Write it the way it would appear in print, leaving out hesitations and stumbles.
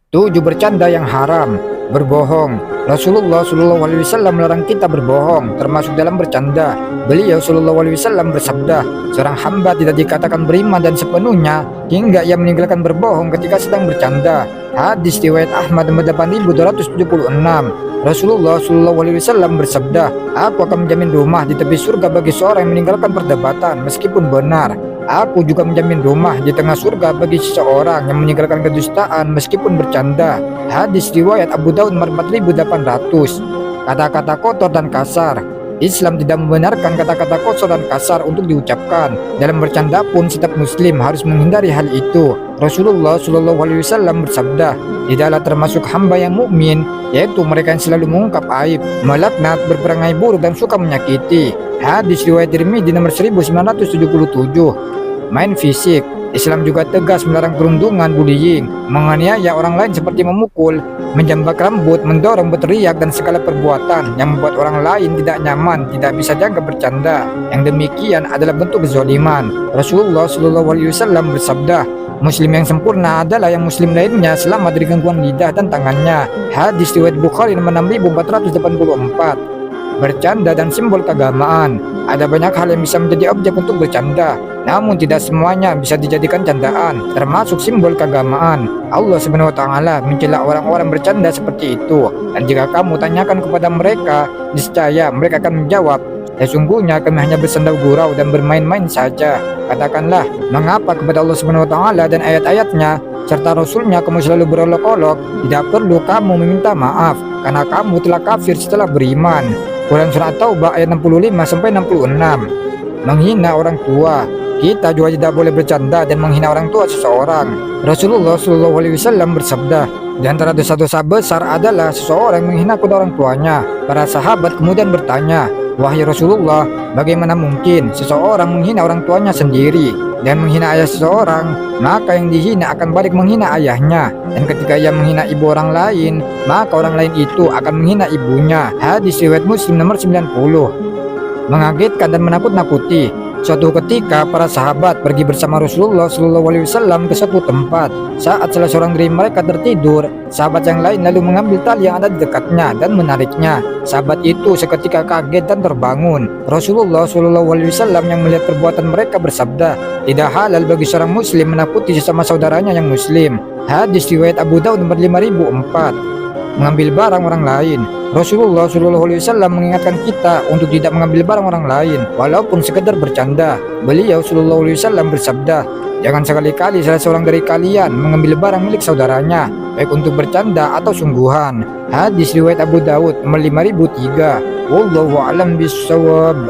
7 bercanda yang haram. Berbohong. Rasulullah Shallallahu Alaihi Wasallam melarang kita berbohong, termasuk dalam bercanda. Beliau Shallallahu Alaihi Wasallam bersabda, seorang hamba tidak dikatakan beriman dan sepenuhnya hingga ia meninggalkan berbohong ketika sedang bercanda. Hadis riwayat Ahmad nomor 8276. Rasulullah Shallallahu Alaihi Wasallam bersabda, aku akan menjamin rumah di tepi surga bagi seorang yang meninggalkan perdebatan meskipun benar. Aku juga menjamin rumah di tengah surga bagi seseorang yang meninggalkan kedustaan meskipun bercanda. Hadis riwayat Abu Daud nomor 4800. Kata-kata kotor dan kasar. Islam tidak membenarkan kata-kata kotor dan kasar untuk diucapkan. Dalam bercanda pun setiap muslim harus menghindari hal itu. Rasulullah Shallallahu Alaihi Wasallam bersabda, tidaklah termasuk hamba yang mukmin, yaitu mereka yang selalu mengungkap aib, melaknat, berperangai buruk dan suka menyakiti. Hadis riwayat Tirmidzi nomor 1977. Main fisik. Islam juga tegas melarang perundungan, bullying, menganiaya orang lain seperti memukul, menjambak rambut, mendorong, berteriak, dan segala perbuatan yang membuat orang lain tidak nyaman, tidak bisa dianggap bercanda. Yang demikian adalah bentuk kezaliman. Rasulullah Shallallahu Alaihi Wasallam bersabda, Muslim yang sempurna adalah yang muslim lainnya selamat dari gangguan lidah dan tangannya. Hadis riwayat Bukhari nomor 6484. Bercanda dan simbol keagamaan. Ada banyak hal yang bisa menjadi objek untuk bercanda, namun tidak semuanya bisa dijadikan candaan, termasuk simbol keagamaan. Allah Subhanahu wa taala mencela orang-orang bercanda seperti itu, dan jika kamu tanyakan kepada mereka, niscaya mereka akan menjawab, sesungguhnya kami hanya bersenda gurau dan bermain-main saja. Katakanlah, mengapa kepada Allah Subhanahu wa taala dan ayat-ayatnya serta Rasulnya kamu selalu berolok-olok? Tidak perlu kamu meminta maaf, karena kamu telah kafir setelah beriman. Quran Surah Taubah ayat 65-66. Menghina orang tua. Kita juga tidak boleh bercanda dan menghina orang tua seseorang. Rasulullah Shallallahu Alaihi Wasallam bersabda, di antara dosa-dosa besar adalah seseorang menghina kedua orang tuanya. Para sahabat kemudian bertanya, wahai Rasulullah, bagaimana mungkin seseorang menghina orang tuanya sendiri dan menghina ayah seseorang? Maka yang dihina akan balik menghina ayahnya, dan ketika ia menghina ibu orang lain, maka orang lain itu akan menghina ibunya. Hadis riwayat Muslim nomor 90. Mengagetkan dan menakut-nakuti. Suatu ketika para sahabat pergi bersama Rasulullah Shallallahu Alaihi Wasallam ke suatu tempat. Saat salah seorang dari mereka tertidur, sahabat yang lain lalu mengambil tali yang ada di dekatnya dan menariknya. Sahabat itu seketika kaget dan terbangun. Rasulullah Shallallahu Alaihi Wasallam yang melihat perbuatan mereka bersabda, tidak halal bagi seorang muslim menakuti sesama saudaranya yang muslim. Hadis riwayat Abu Daud nomor 5004. Mengambil barang orang lain. Rasulullah Shallallahu Alaihi Wasallam mengingatkan kita untuk tidak mengambil barang orang lain, walaupun sekedar bercanda. Beliau Shallallahu Alaihi Wasallam bersabda, jangan sekali-kali salah seorang dari kalian mengambil barang milik saudaranya, baik untuk bercanda atau sungguhan. Hadis riwayat Abu Daud nomor 5003. Wallahu a'lam bishawab.